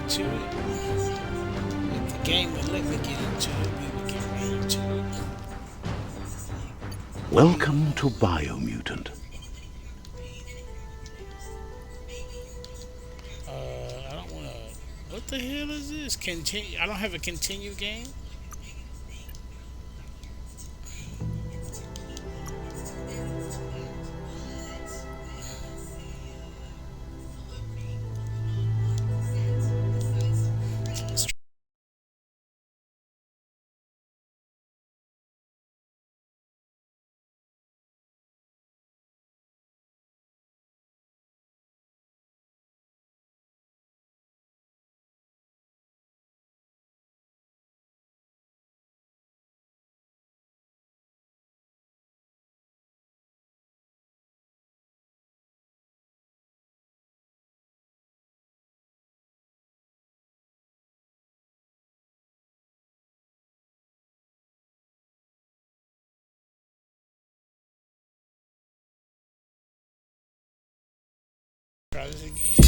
into it. If the game would let me get into it, we would get right into it. Welcome to Biomutant. I don't want to. What the hell is this? Continue. I don't have a continue game. Let's try this again.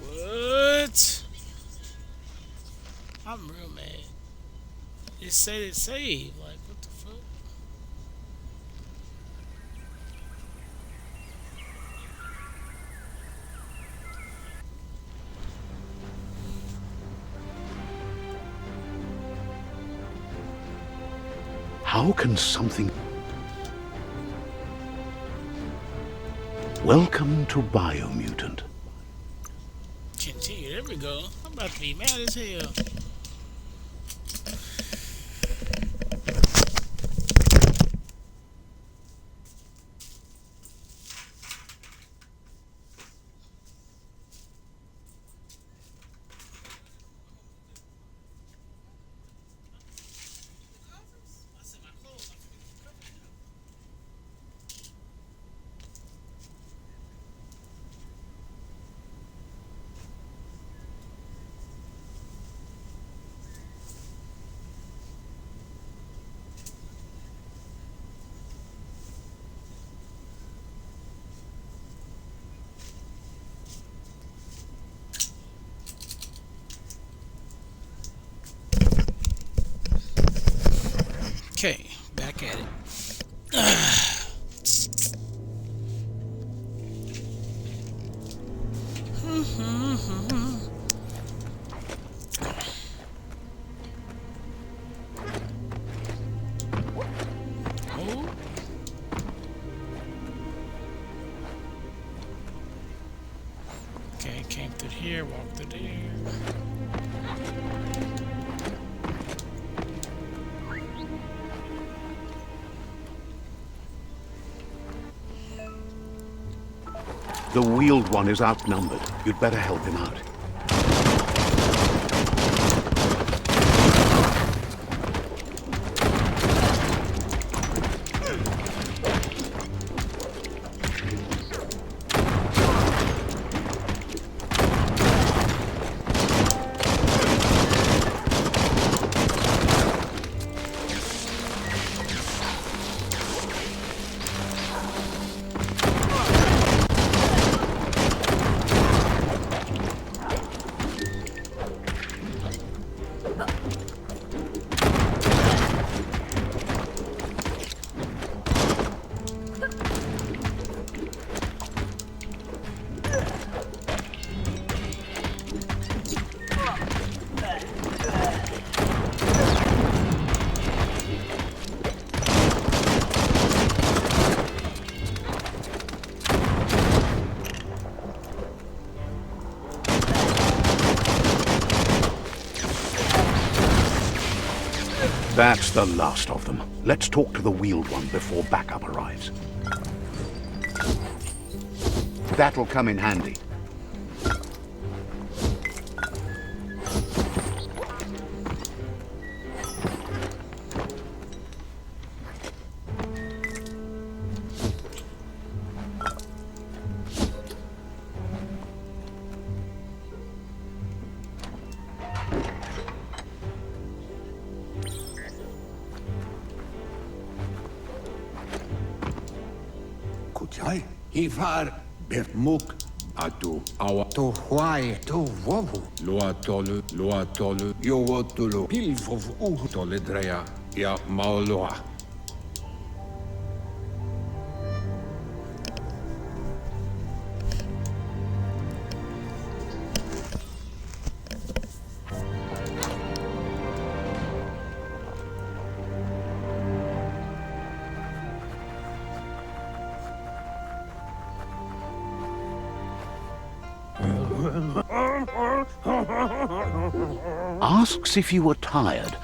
What? I'm real mad. It said it saved. Like, what the fuck? How can something... Welcome to Biomutant. Continue. There we go. I'm about to be mad as hell. Okay, back at it. Oh, okay, came through here, walked through there. The wheeled one is outnumbered. You'd better help him out. That's the last of them. Let's talk to the wheeled one before backup arrives. That'll come in handy. Kujai, Ivar, Bermuk, Atu, Awa, To Huai, To Wovu, Loa Tolu, Yowotulu, Pilvov, Toledrea, Ya Mauloa. Asks if you were tired.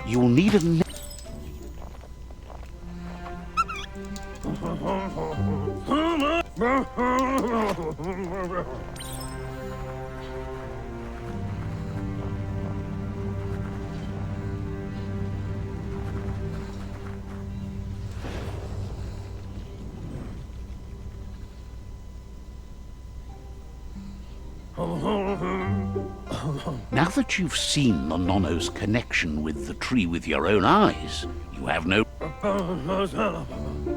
You'll need a... Now that you've seen the Nono's connection with the tree with your own eyes, you have no...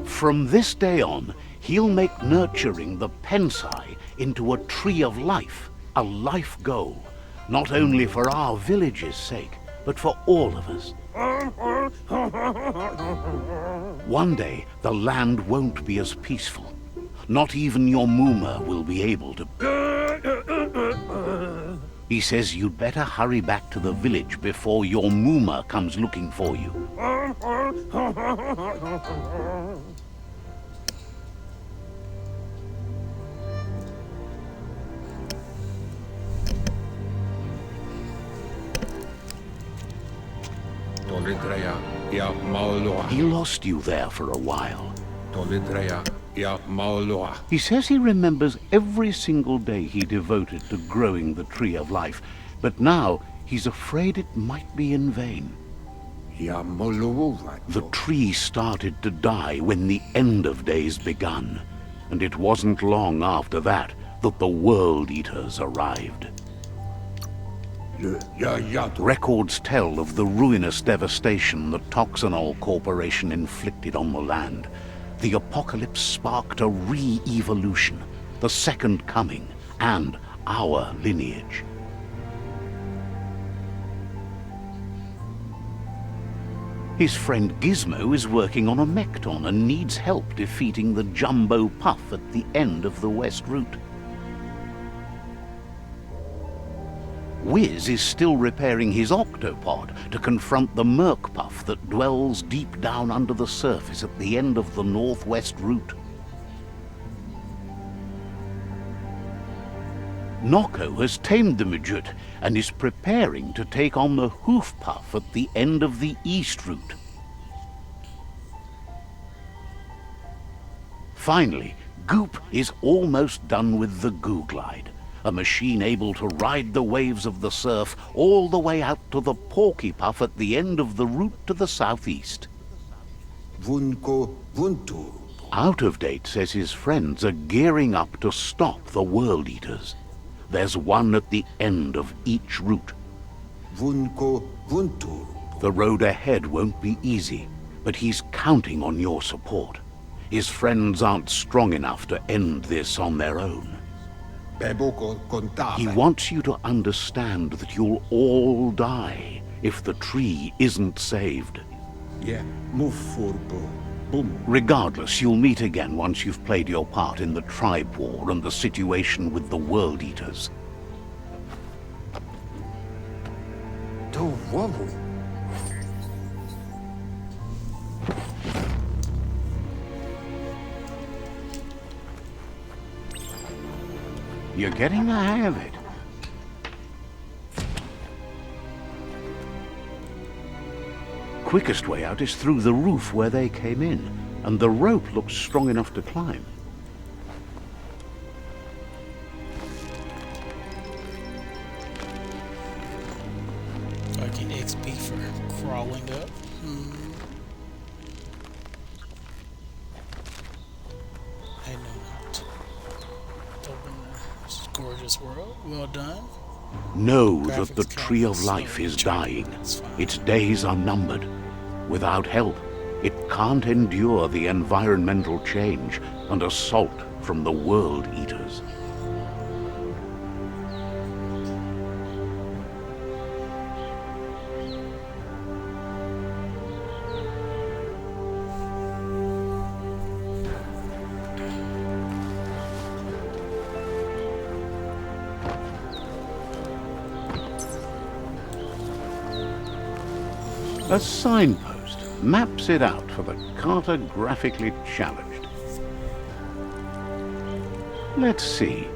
From this day on, he'll make nurturing the Pensai into a tree of life, a life goal, not only for our village's sake, but for all of us. One day, the land won't be as peaceful. Not even your Muma will be able to... He says you'd better hurry back to the village before your Muma comes looking for you. He lost you there for a while. He says he remembers every single day he devoted to growing the Tree of Life, but now he's afraid it might be in vain. The tree started to die when the end of days begun, and it wasn't long after that that the World Eaters arrived. Records tell of the ruinous devastation the Toxanol Corporation inflicted on the land. The apocalypse sparked a re-evolution, the Second Coming, and our lineage. His friend Gizmo is working on a Mekton and needs help defeating the Jumbo Puff at the end of the West Route. Wiz is still repairing his octopod to confront the Merc Puff that dwells deep down under the surface at the end of the Northwest Route. Noko has tamed the Midget and is preparing to take on the Hoof Puff at the end of the East Route. Finally, Goop is almost done with the Googlide, a machine able to ride the waves of the surf all the way out to the Porky Puff at the end of the route to the southeast. Out of Date says his friends are gearing up to stop the World Eaters. There's one at the end of each route. The road ahead won't be easy, but he's counting on your support. His friends aren't strong enough to end this on their own. He wants you to understand that you'll all die if the tree isn't saved. Boom. Regardless, you'll meet again once you've played your part in the tribe war and the situation with the World Eaters. To wowu. You're getting the hang of it. Quickest way out is through the roof where they came in, and the rope looks strong enough to climb. So I get XP for crawling up. I know not. Open this gorgeous world. Well done. Know that the Graphics Tree of can't Life slow is down. dying. It's fine. Its days are numbered. Without help, it can't endure the environmental change and assault from the World Eaters. A signpost maps it out for the cartographically challenged. Let's see.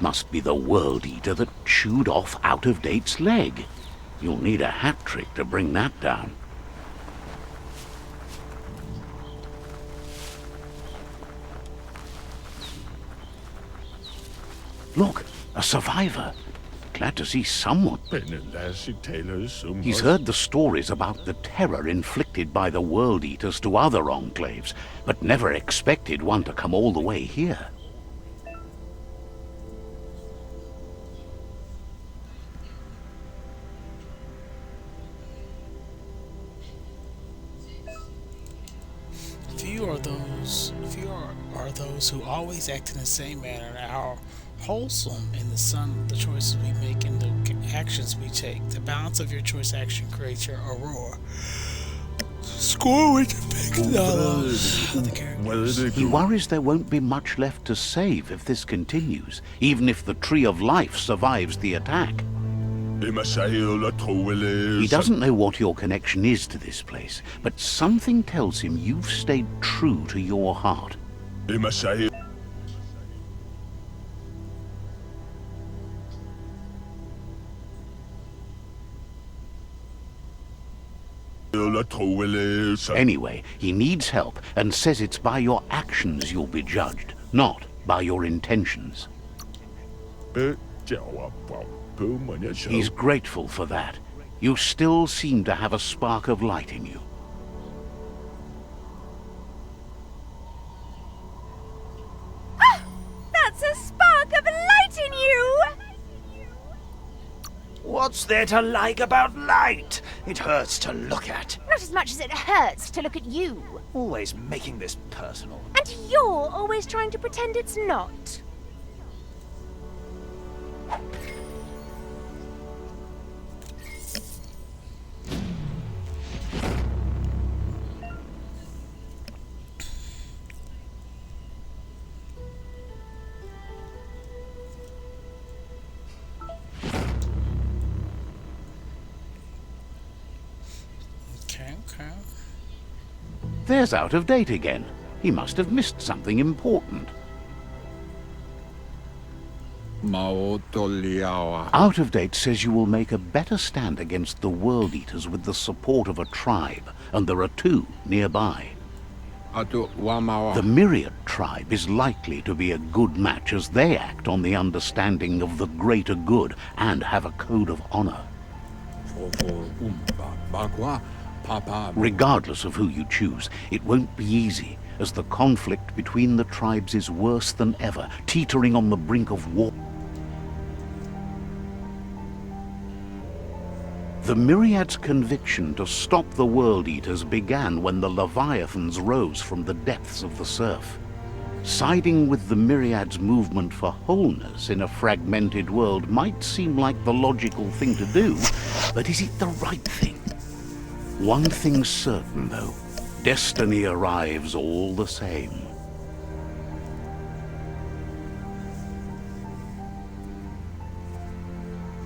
Must be the World Eater that chewed off Out-of-Date's leg. You'll need a hat trick to bring that down. Look, a survivor. Glad to see someone. He's heard the stories about the terror inflicted by the World Eaters to other enclaves, but never expected one to come all the way here. Few are those who always act in the same manner and are wholesome in the sum of the choices we make and the actions we take. The balance of your choice action creates your aurora. Score with the big dollars of the characters. He worries there won't be much left to save if this continues, even if the Tree of Life survives the attack. He doesn't know what your connection is to this place, but something tells him you've stayed true to your heart. Anyway, he needs help and says it's by your actions you'll be judged, not by your intentions. He's grateful for that. You still seem to have a spark of light in you. Ah! That's a spark of light in you! What's there to like about light? It hurts to look at. Not as much as it hurts to look at you. Always making this personal. And you're always trying to pretend it's not. Okay. There's Out of Date again. He must have missed something important. Out of Date says you will make a better stand against the World Eaters with the support of a tribe, and there are two nearby. The Myriad tribe is likely to be a good match as they act on the understanding of the greater good and have a code of honor. Regardless of who you choose, it won't be easy, as the conflict between the tribes is worse than ever, teetering on the brink of war. The Myriad's conviction to stop the World Eaters began when the Leviathans rose from the depths of the surf. Siding with the Myriad's movement for wholeness in a fragmented world might seem like the logical thing to do, but is it the right thing? One thing's certain, though. Destiny arrives all the same.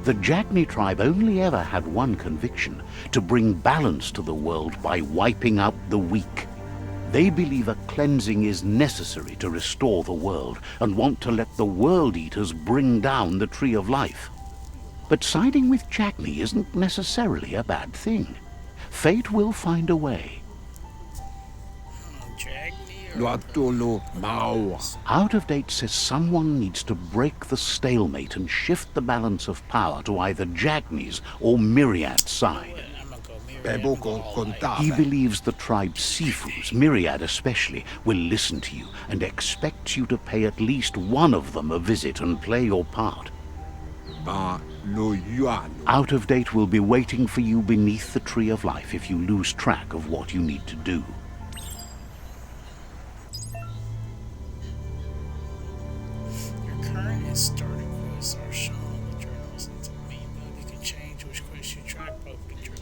The Jagni tribe only ever had one conviction: to bring balance to the world by wiping out the weak. They believe a cleansing is necessary to restore the world, and want to let the World Eaters bring down the Tree of Life. But siding with Jagni isn't necessarily a bad thing. Fate will find a way. Out of Date says someone needs to break the stalemate and shift the balance of power to either Jagni's or Myriad's side. He believes the tribe's Sifus, Myriad especially, will listen to you and expects you to pay at least one of them a visit and play your part. Out of Date will be waiting for you beneath the Tree of Life if you lose track of what you need to do. Your current and starting quests are shown on the journals and to the main menu. You can change which quests you track both control.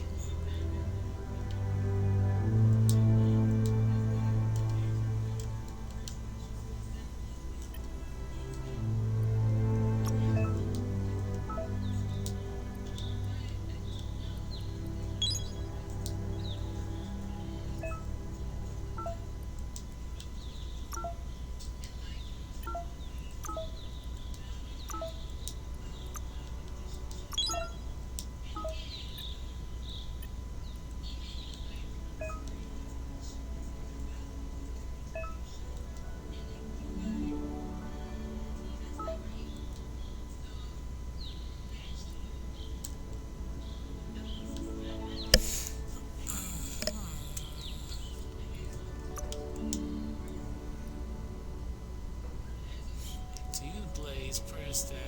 To use Blaze, press down.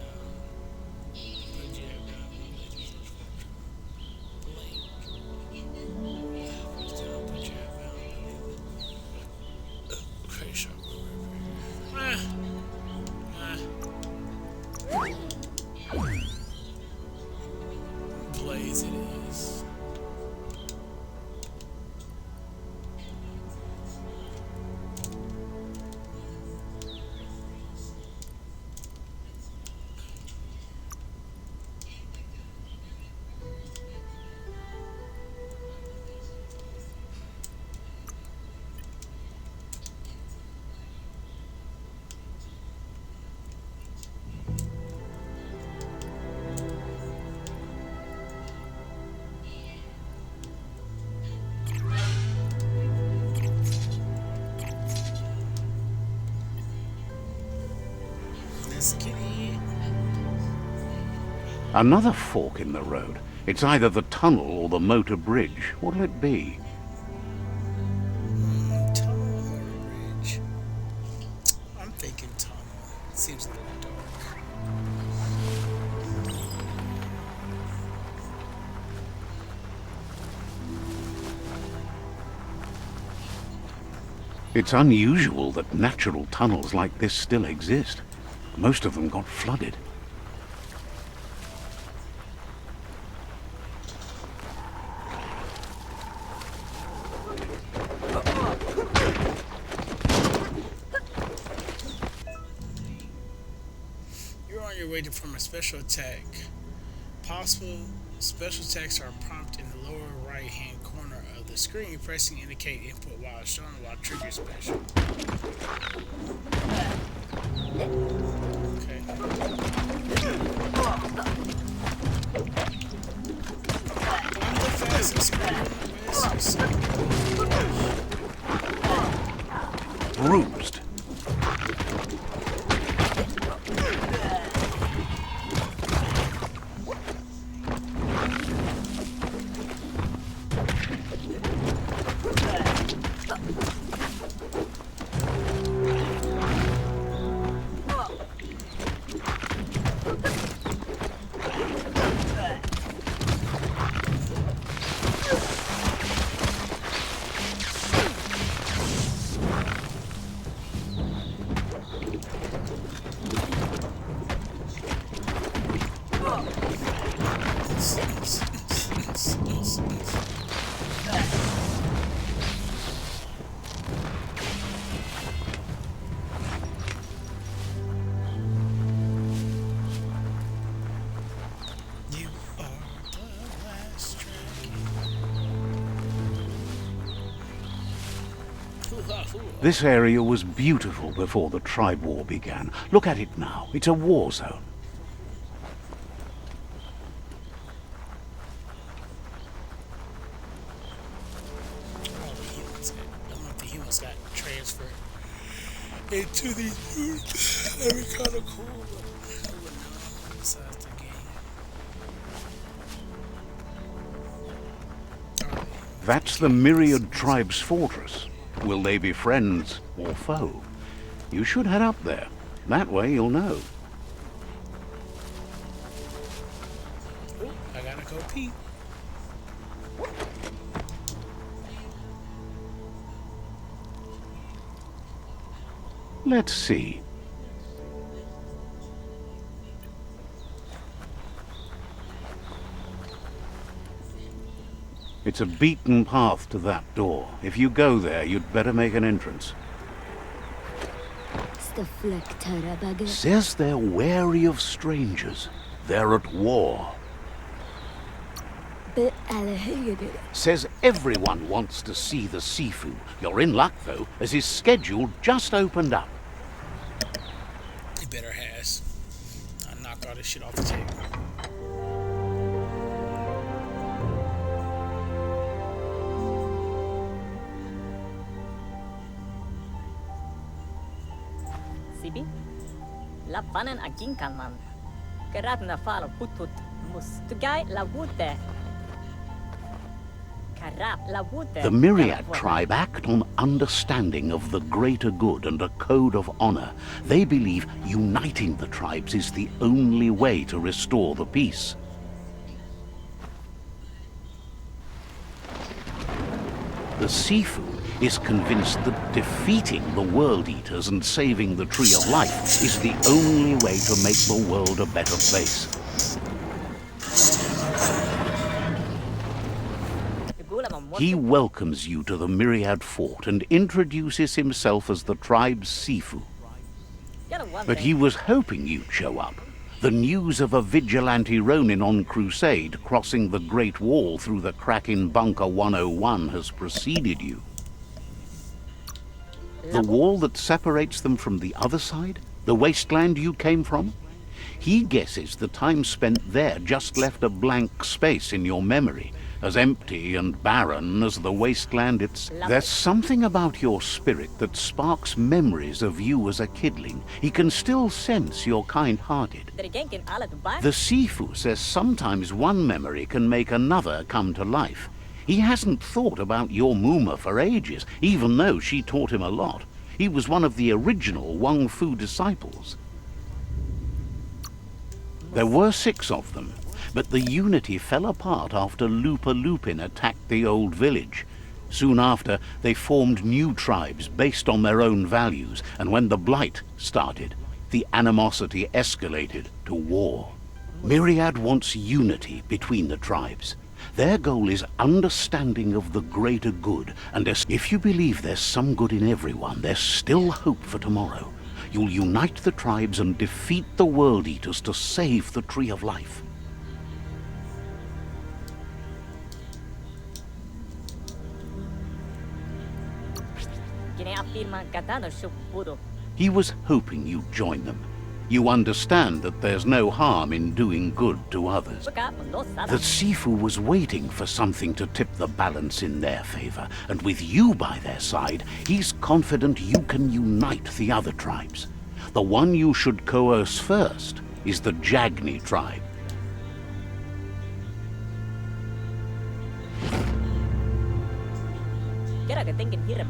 Put jab down. Blink. Press down, put jab down. Okay, shot. Blaze it is. Let's get it. Another fork in the road. It's either the tunnel or the motor bridge. What'll it be? Tunnel or bridge? I'm thinking tunnel. Seems a little dark. It's unusual that natural tunnels like this still exist. Most of them got flooded. You're on your way to perform a special attack. Possible special attacks are prompted in the lower right hand corner of the screen. Pressing indicate input while shown while trigger special. Okay. I'm the fastest Bruised. This area was beautiful before the tribe war began. Look at it now. It's a war zone. I don't know if the humans got transferred into these units. That'd be kind of cool. But I wouldn't know besides the game. That's the Myriad Tribe's fortress. Will they be friends or foe? You should head up there. That way you'll know. Ooh, I gotta go pee. Let's see. It's a beaten path to that door. If you go there, you'd better make an entrance. Says they're wary of strangers. They're at war. Says everyone wants to see the Sifu. You're in luck, though, as his schedule just opened up. You better has. I knock all this shit off the table. Sibi, la panen agin kalman. Gerat na falo putut mus tugai la wute. The Myriad tribe act on understanding of the greater good and a code of honor. They believe uniting the tribes is the only way to restore the peace. The Sifu is convinced that defeating the World Eaters and saving the Tree of Life is the only way to make the world a better place. He welcomes you to the Myriad Fort and introduces himself as the tribe's Sifu. But he was hoping you'd show up. The news of a vigilante Ronin on crusade crossing the Great Wall through the crack in Bunker 101 has preceded you. The wall that separates them from the other side? The wasteland you came from? He guesses the time spent there just left a blank space in your memory, as empty and barren as the wasteland itself. There's something about your spirit that sparks memories of you as a kidling. He can still sense you're kind-hearted. The Sifu says sometimes one memory can make another come to life. He hasn't thought about your Muma for ages, even though she taught him a lot. He was one of the original Wang Fu disciples. There were 6 of them, but the unity fell apart after Lupa Lupin attacked the old village. Soon after, they formed new tribes based on their own values, and when the Blight started, the animosity escalated to war. Myriad wants unity between the tribes. Their goal is understanding of the greater good, and if you believe there's some good in everyone, there's still hope for tomorrow. You'll unite the tribes and defeat the World Eaters to save the Tree of Life. He was hoping you'd join them. You understand that there's no harm in doing good to others. The Sifu was waiting for something to tip the balance in their favor, and with you by their side, he's confident you can unite the other tribes. The one you should coerce first is the Jagni tribe.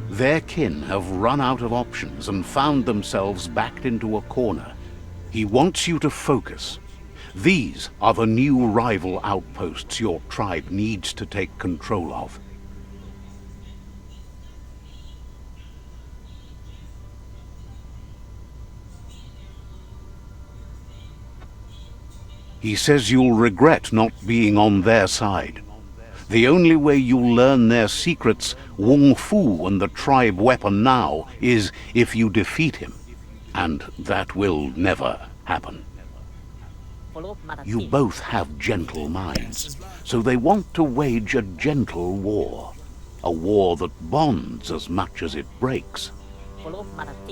Their kin have run out of options and found themselves backed into a corner. He wants you to focus. These are the new rival outposts your tribe needs to take control of. He says you'll regret not being on their side. The only way you'll learn their secrets, Wung Fu and the tribe weapon now, is if you defeat him. And that will never happen. You both have gentle minds, so they want to wage a gentle war. a war that bonds as much as it breaks,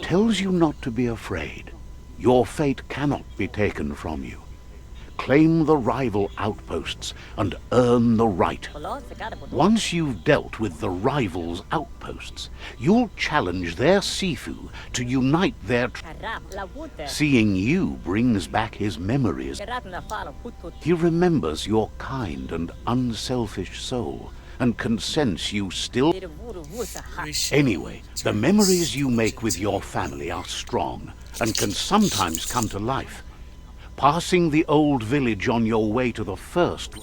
tells you not to be afraid. Your fate cannot be taken from you. Claim the rival outposts and earn the right. Once you've dealt with the rival's outposts, you'll challenge their Sifu to unite their... Seeing you brings back his memories. He remembers your kind and unselfish soul and can sense you still... Anyway, the memories you make with your family are strong and can sometimes come to life. Passing the old village on your way to the first...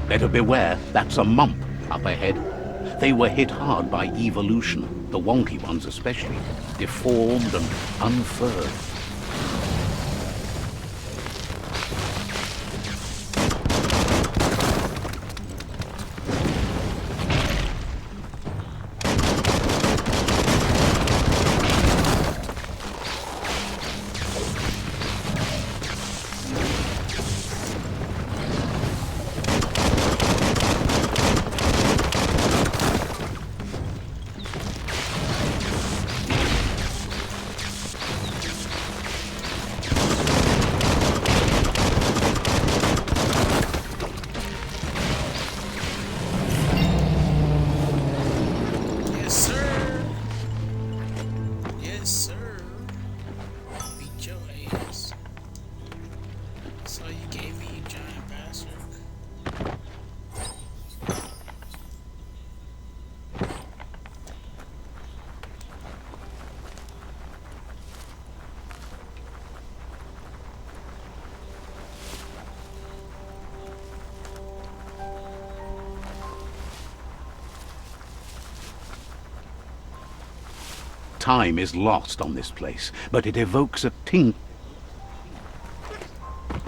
Better beware, that's a mump up ahead. They were hit hard by evolution, the wonky ones especially, deformed and unfurred. Time is lost on this place, but it evokes a ting. I'm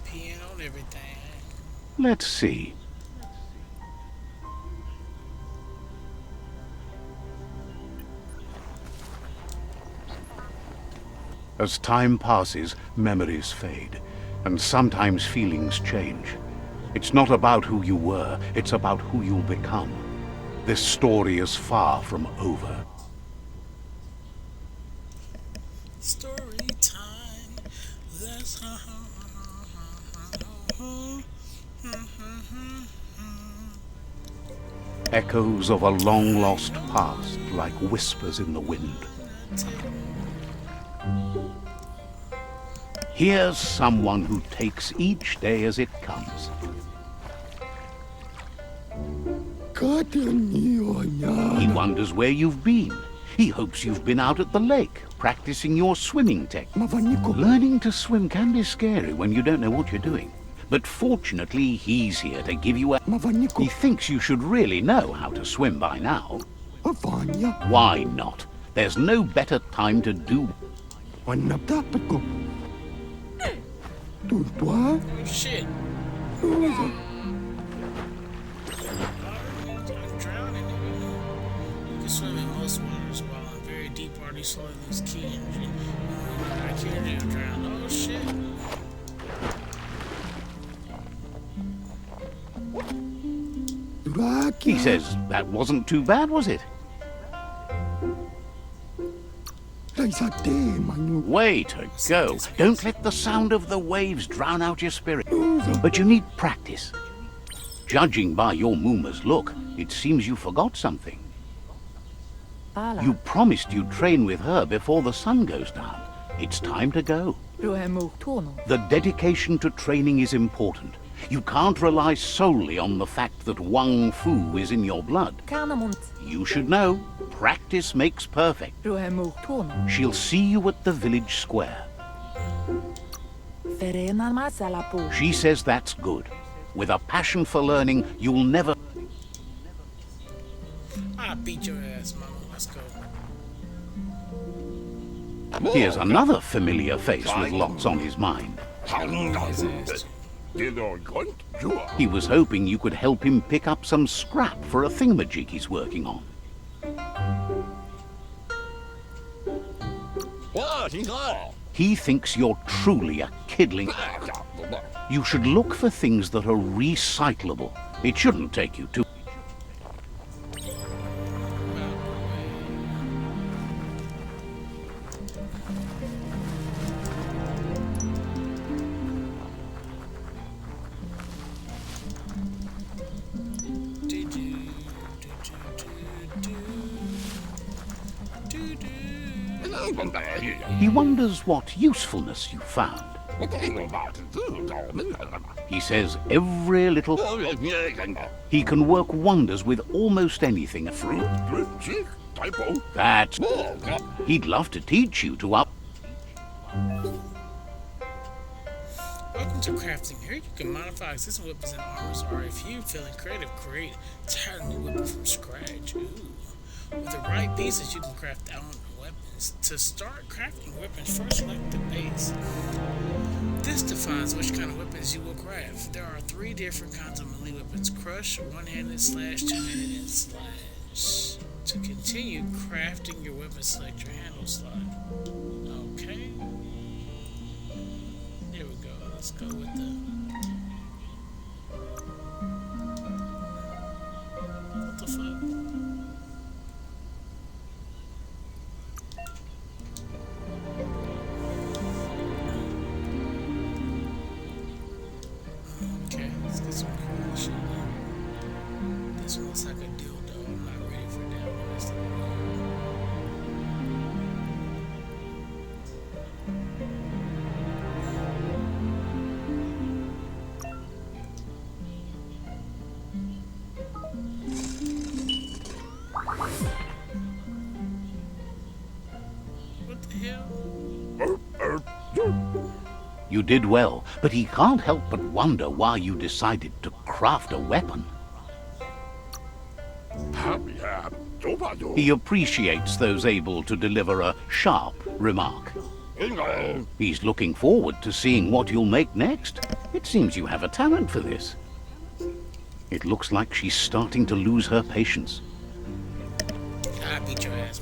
peeing on everything. Let's see. As time passes, memories fade, and sometimes feelings change. It's not about who you were, it's about who you'll become. This story is far from over. Story time. That's Echoes of a long-lost past, like whispers in the wind. Here's someone who takes each day as it comes. He wonders where you've been. He hopes you've been out at the lake, practicing your swimming technique. Learning to swim can be scary when you don't know what you're doing. But fortunately, he's here to give you a... He thinks you should really know how to swim by now. Why not? There's no better time to do... Oh shit. I'm drowning. You can swim in most waters while in very deep water you slowly lose key energy. I can't drown. Oh shit. He says, that wasn't too bad, was it? Way to go. Don't let the sound of the waves drown out your spirit. But you need practice. Judging by your Mooma's look, it seems you forgot something. You promised you'd train with her before the sun goes down. It's time to go. The dedication to training is important. You can't rely solely on the fact that Wang Fu is in your blood. You should know, practice makes perfect. She'll see you at the village square. She says that's good. With a passion for learning, you'll never... I beat your ass, mama. Let's go. Here's another familiar face with lots on his mind. He was hoping you could help him pick up some scrap for a thingamajig he's working on. He thinks you're truly a kidling. You should look for things that are recyclable. It shouldn't take you too... He wonders what usefulness you found. He says every little... He can work wonders with almost anything. That's... He'd love to teach you to up... Welcome to crafting. Here you can modify existing weapons and armors, or if you're feeling creative, create an entirely new weapon from scratch. Ooh. With the right pieces, you can craft element weapons. To start crafting weapons, first select the base. This defines which kind of weapons you will craft. There are 3 different kinds of melee weapons: crush, one-handed, slash, two-handed, and slash. To continue crafting your weapon, select your handle slot. Okay. Here we go. Let's go with the... What the fuck? Okay, let's get some cool shit. This one looks like a dildo. I'm not ready for that one. That's the What the hell? You did well, but he can't help but wonder why you decided to craft a weapon. He appreciates those able to deliver a sharp remark. He's looking forward to seeing what you'll make next. It seems you have a talent for this. It looks like she's starting to lose her patience. I beat your ass.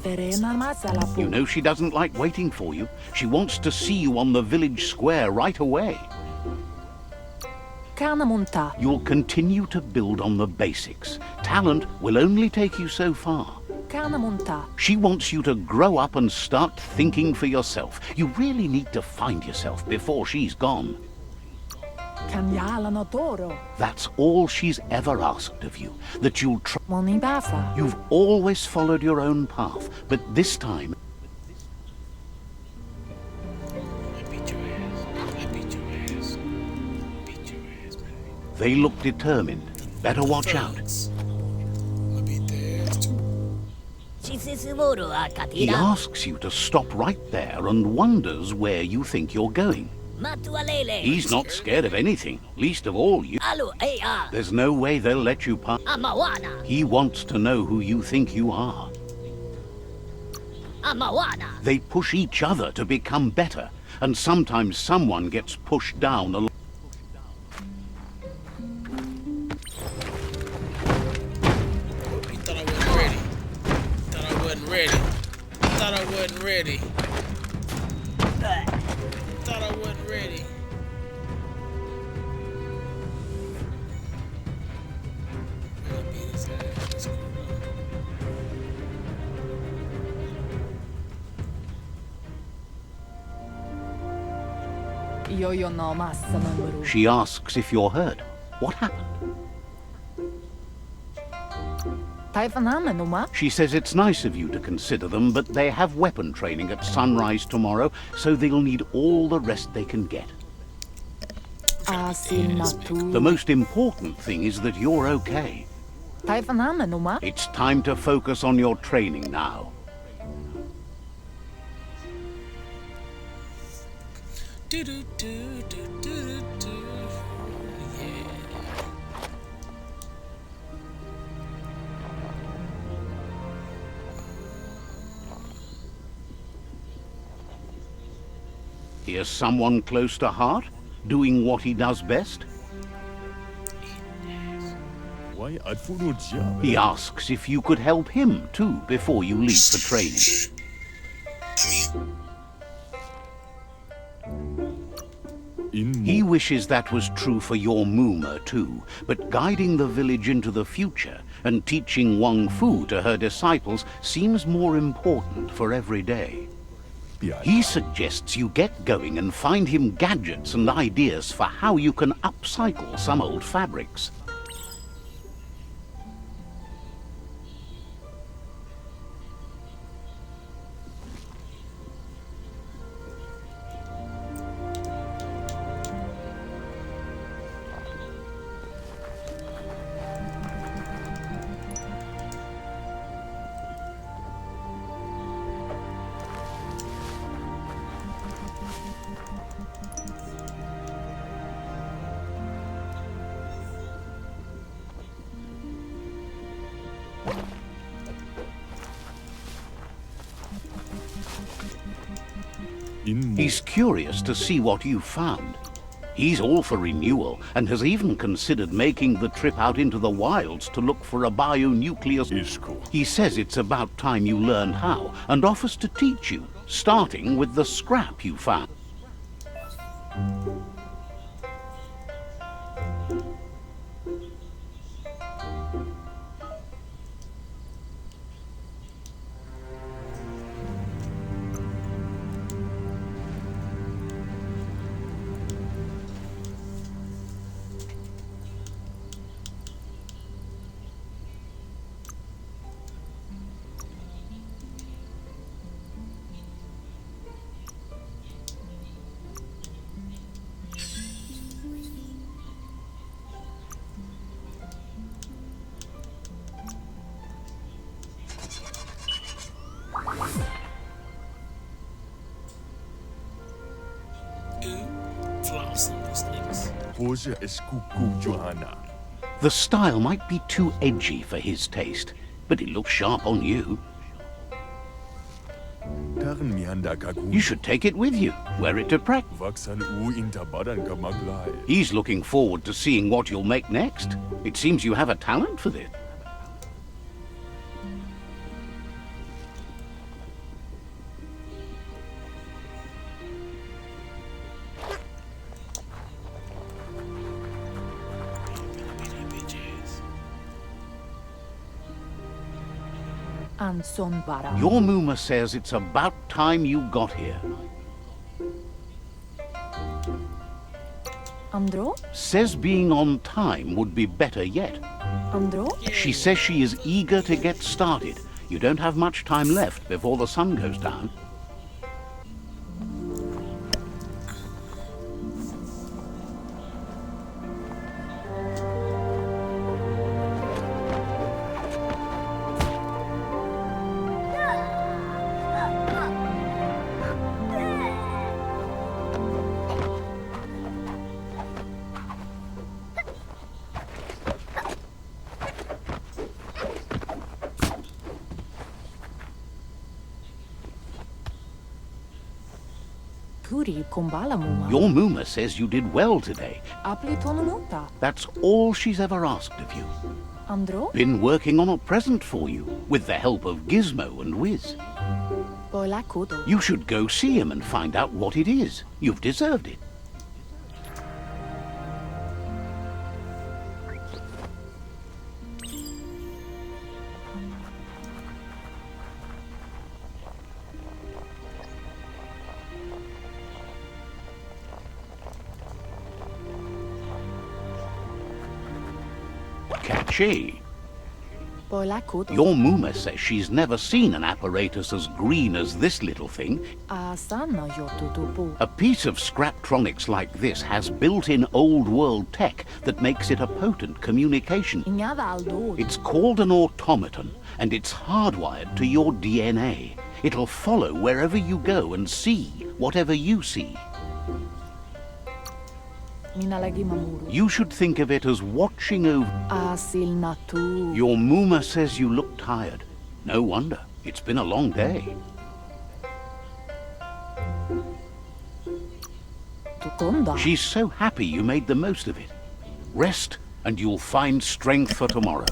You know she doesn't like waiting for you. She wants to see you on the village square right away. You'll continue to build on the basics. Talent will only take you so far. She wants you to grow up and start thinking for yourself. You really need to find yourself before she's gone. That's all she's ever asked of you, that you'll try. You've always followed your own path, but this time... They look determined. Better watch out. Thugs. I'll be there too. He asks you to stop right there and wonders where you think you're going. He's not scared of anything, least of all you. There's no way they'll let you pass. He wants to know who you think you are. They push each other to become better, and sometimes someone gets pushed down along. He thought I wasn't ready. Thought I wasn't ready. Thought I wasn't ready. Thought I wasn't ready. Gonna beat his ass. Let's go. She asks if you're hurt. What happened? She says it's nice of you to consider them, but they have weapon training at sunrise tomorrow, so they'll need all the rest they can get. The most important thing is that you're okay. It's time to focus on your training now. Do do do do do do. Yeah. Here's someone close to heart, doing what he does best. He asks if you could help him too before you leave for training. He wishes that was true for your Muma too, but guiding the village into the future and teaching Wang Fu to her disciples seems more important for every day. He suggests you get going and find him gadgets and ideas for how you can upcycle some old fabrics. He's curious to see what you've found. He's all for renewal and has even considered making the trip out into the wilds to look for a bionucleus. He says it's about time you learn how and offers to teach you, starting with the scrap you found. The style might be too edgy for his taste, but it looks sharp on you. You should take it with you, wear it to practice. He's looking forward to seeing what you'll make next. It seems you have a talent for this. Your Muma says it's about time you got here. Says being on time would be better yet. She says she is eager to get started. You don't have much time left before the sun goes down. Your Muma says you did well today. Apli tonumunta. That's all she's ever asked of you. Andro? Been working on a present for you, with the help of Gizmo and Wiz. Boilakudo. You should go see him and find out what it is. You've deserved it. Catchy. Boilakudo. Your Muma says she's never seen an apparatus as green as this little thing. Asana yotutupu. A piece of Scraptronics like this has built-in old-world tech that makes it a potent communication. Inyada aldo. It's called an automaton, and it's hardwired to your DNA. It'll follow wherever you go and see whatever you see. Minalagi mamuru. You should think of it as watching over. Asil natu. Your Muma says you look tired. No wonder. It's been a long day. Tukonda. She's so happy you made the most of it. Rest, and you'll find strength for tomorrow.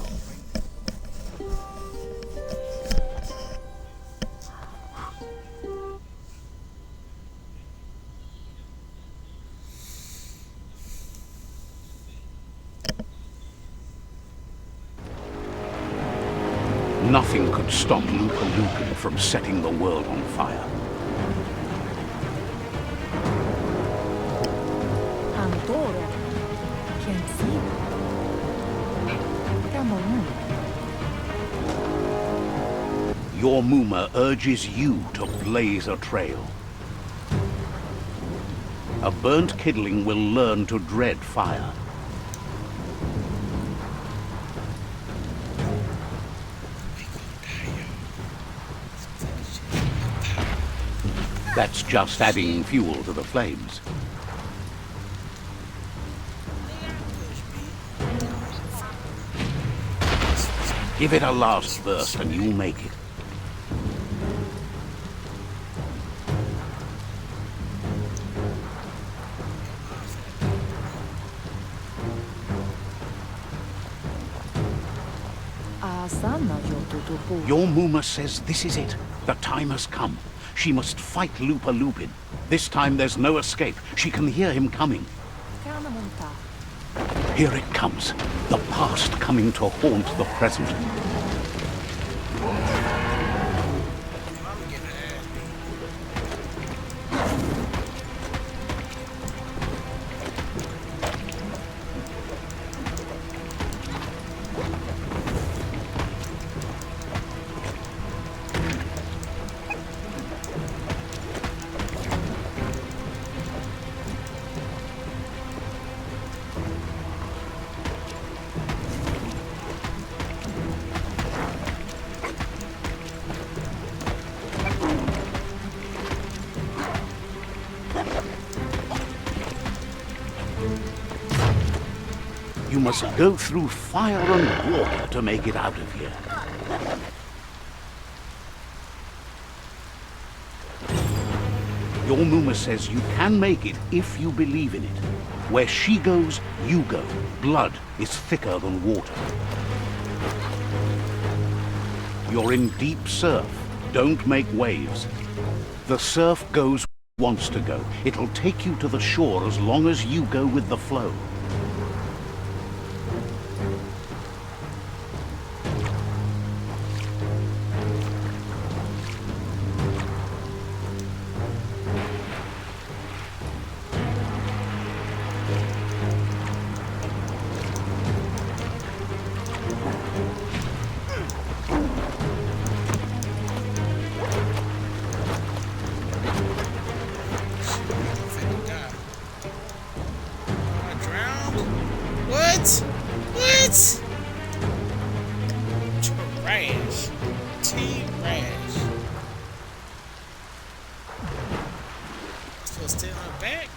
Nothing could stop Lupa Lupin from setting the world on fire. Antoro. Kensi. Ramon. Your Muma urges you to blaze a trail. A burnt kidling will learn to dread fire. That's just adding fuel to the flames. Give it a last burst and you'll make it. Asana yotutupu. Your Muma says this is it. The time has come. She must fight Lupa Lupin. This time there's no escape. She can hear him coming. Kanamunta. Here it comes. The past coming to haunt the present. You must go through fire and water to make it out of here. Your Muma says you can make it if you believe in it. Where she goes, you go. Blood is thicker than water. You're in deep surf. Don't make waves. The surf goes where it wants to go. It'll take you to the shore as long as you go with the flow. What? Trash. T-Rash. Supposed to stay on her back?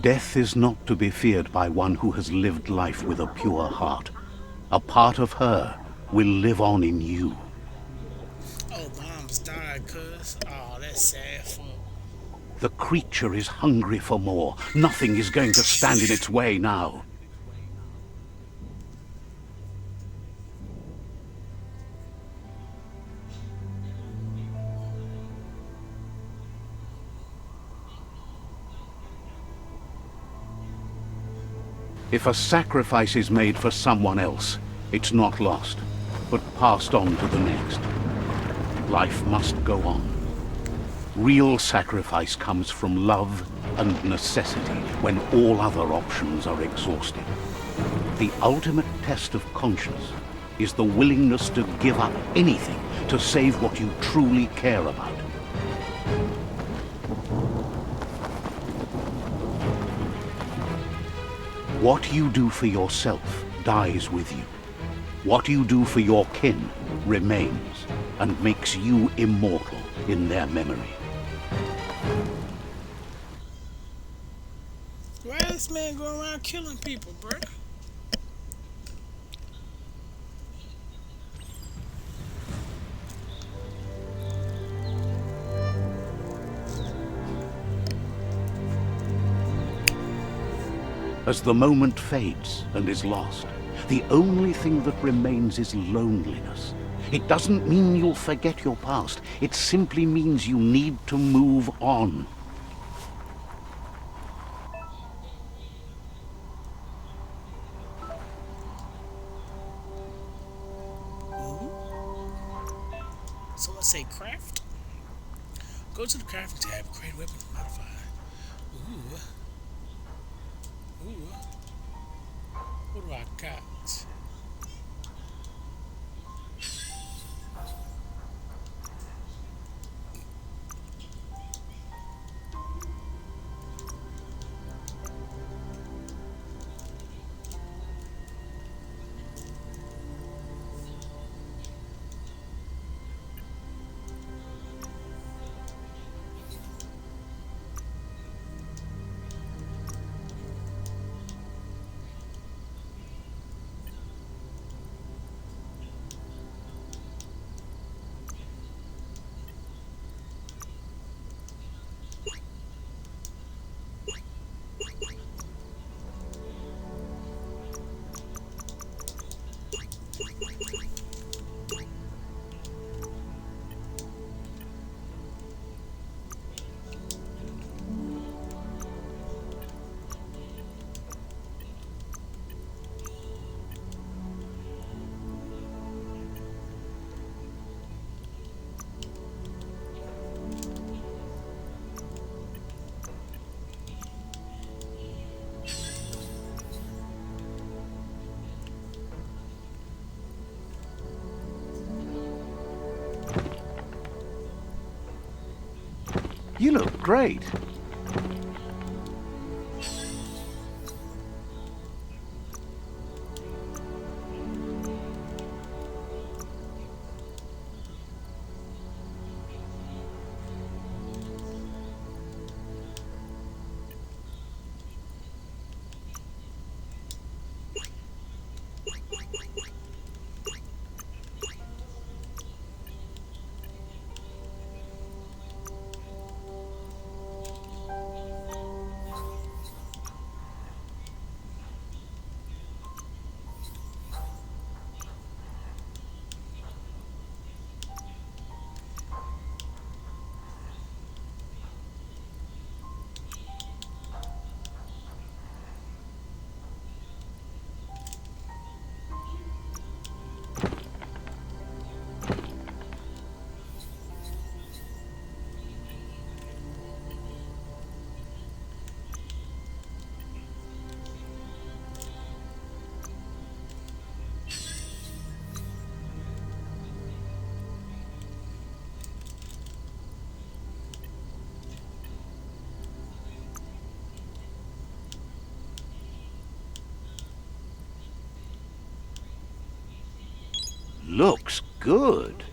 Death is not to be feared by one who has lived life with a pure heart. A part of her will live on in you. Oh, mom's died, cuz. Oh, that's sad fuck. The creature is hungry for more. Nothing is going to stand in its way now. If a sacrifice is made for someone else, it's not lost, but passed on to the next. Life must go on. Real sacrifice comes from love and necessity when all other options are exhausted. The ultimate test of conscience is the willingness to give up anything to save what you truly care about. What you do for yourself dies with you. What you do for your kin remains and makes you immortal in their memory. Why this man go around killing people, bruh? As the moment fades and is lost, the only thing that remains is loneliness. It doesn't mean you'll forget your past. It simply means you need to move on. Someone say craft? Go to the crafting tab, create weapons modify. Ooh. Ooh. What do I got? You look great. Looks good.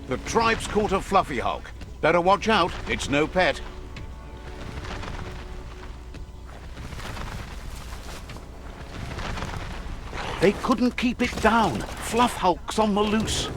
The tribe's caught a fluffy hulk. Better watch out, it's no pet. They couldn't keep it down. Fluff hulk's on the loose.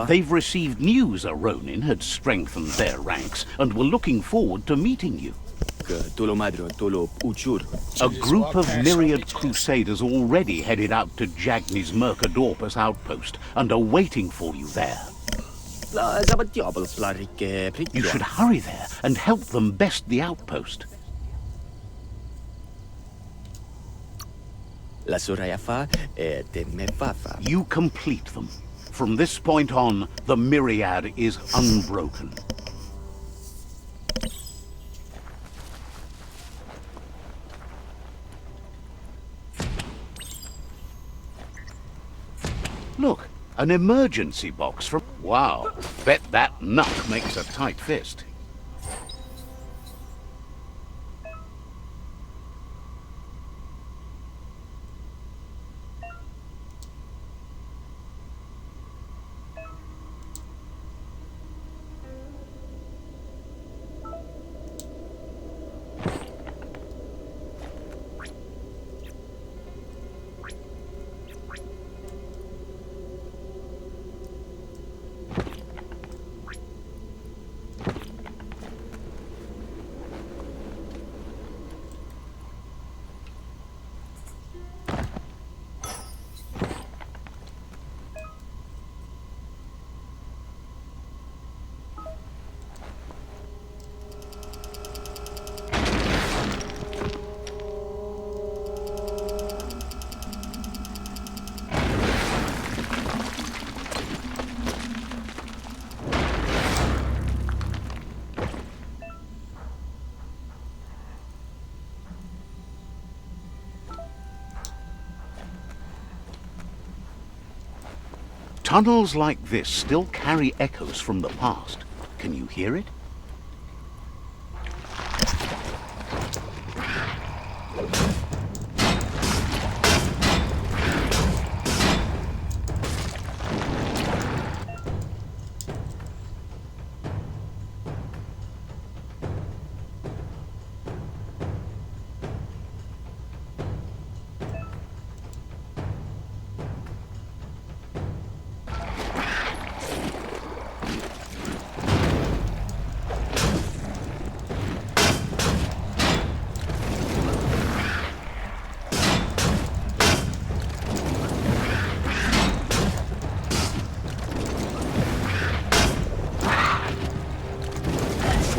They've received news a Ronin had strengthened their ranks and were looking forward to meeting you. A group of myriad crusaders already headed out to Jagni's Mercadorpus outpost and are waiting for you there. You should hurry there and help them best the outpost. You complete them. From this point on, the myriad is unbroken. Look, an emergency box from... Wow, bet that nut makes a tight fist. Tunnels like this still carry echoes from the past. Can you hear it?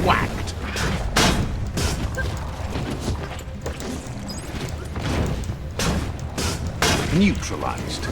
Whacked. Neutralized.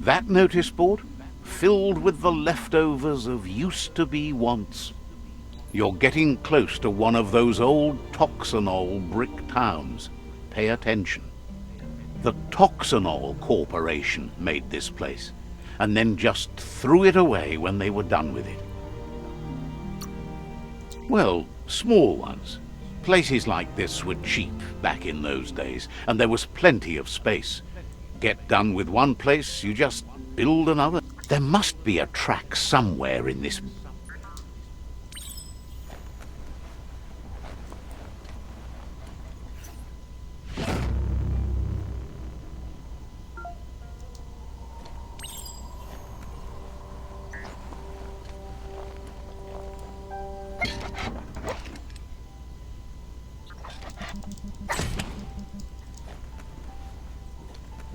That notice board? Filled with the leftovers of used-to-be wants. You're getting close to one of those old Toxanol brick towns. Pay attention. The Toxanol Corporation made this place, and then just threw it away when they were done with it. Well, small ones. Places like this were cheap back in those days, and there was plenty of space. Get done with one place, you just build another. There must be a track somewhere in this.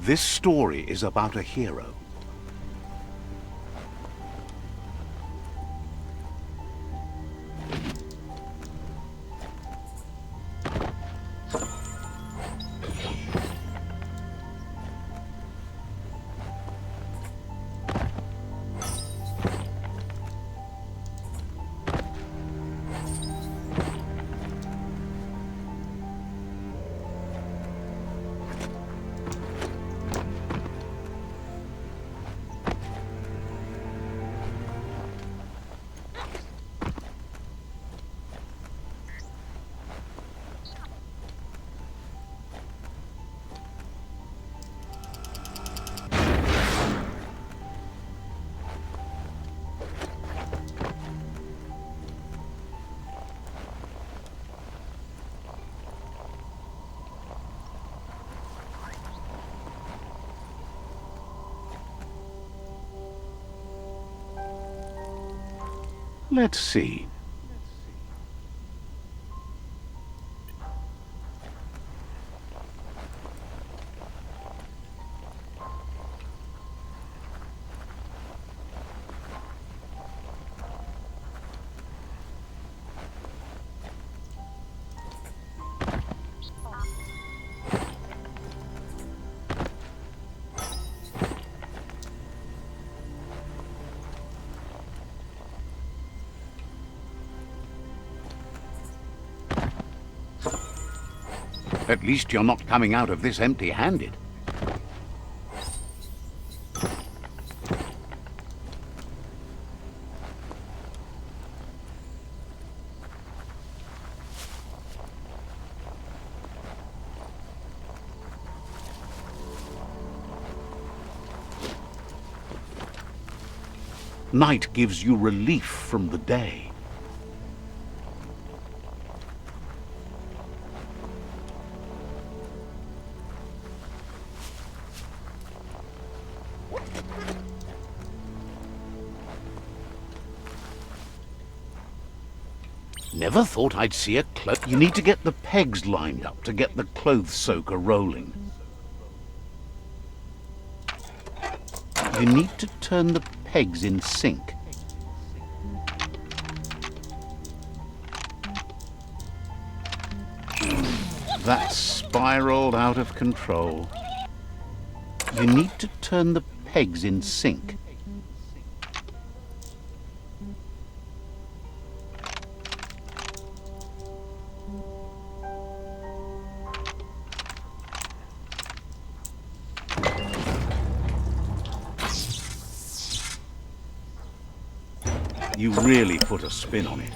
This story is about a hero. Let's see. At least you're not coming out of this empty-handed. Night gives you relief from the day. Never thought I'd see a cloth. You need to get the pegs lined up to get the clothes soaker rolling. You need to turn the pegs in sync. That's spiraled out of control. You need to turn the pegs in sync. You really put a spin on it.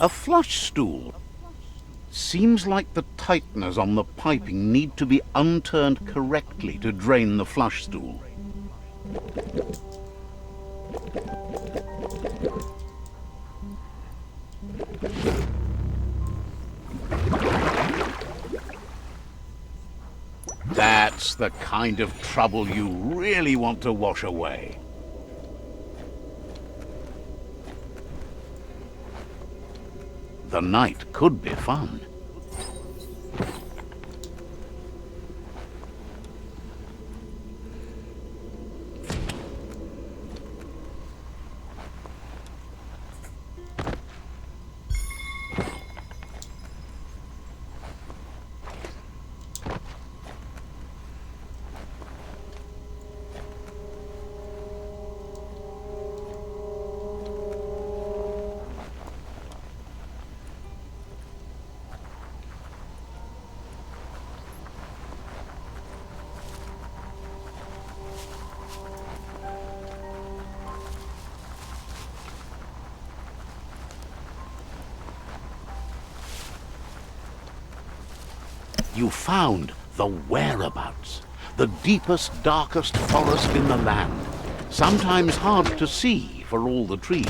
A flush stool. Seems like the tighteners on the piping need to be unturned correctly to drain the flush stool. That's the kind of trouble you really want to wash away. The night could be fun. You found the whereabouts, the deepest, darkest forest in the land, sometimes hard to see for all the trees.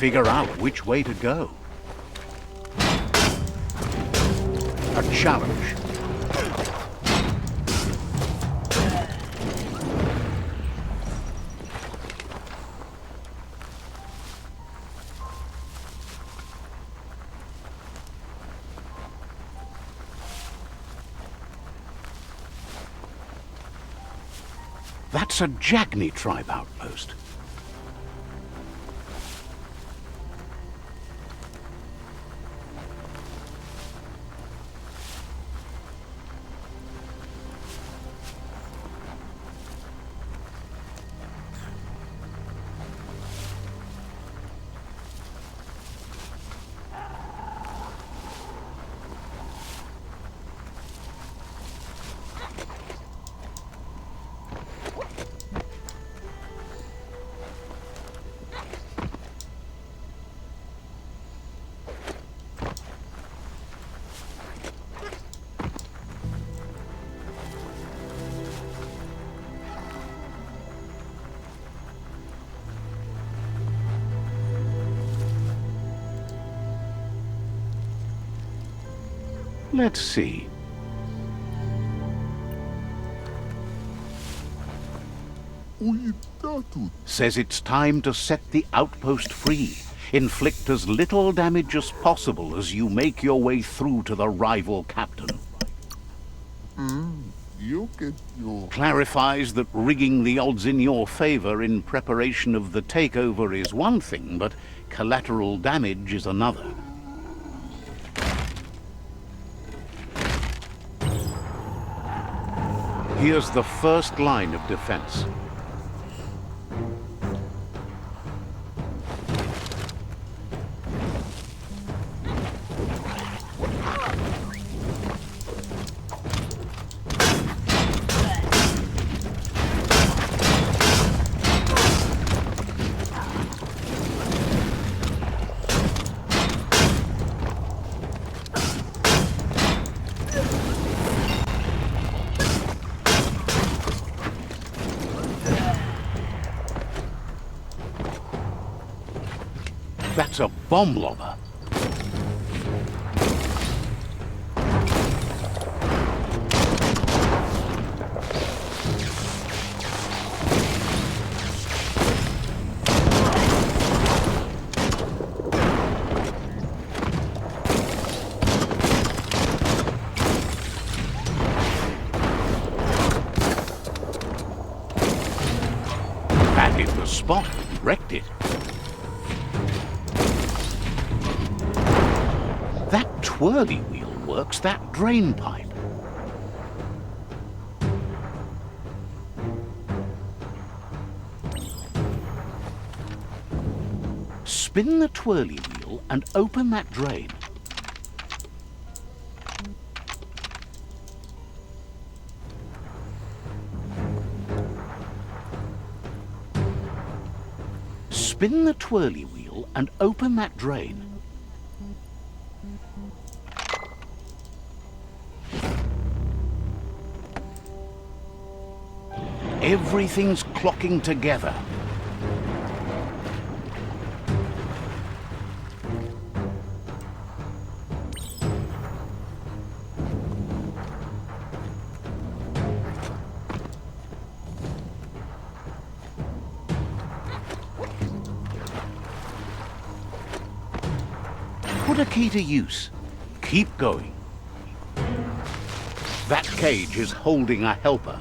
Figure out which way to go. A challenge. That's a Jagni tribe outpost. Let's see. Says it's time to set the outpost free. Inflict as little damage as possible as you make your way through to the rival captain. Clarifies that rigging the odds in your favor in preparation of the takeover is one thing, but collateral damage is another. Here's the first line of defense. That's a bomb lobber. spot. Wrecked it. That twirly wheel works that drain pipe. Spin the twirly wheel and open that drain. Spin the twirly wheel and open that drain. Everything's clocking together. Put a key to use. Keep going. That cage is holding a helper.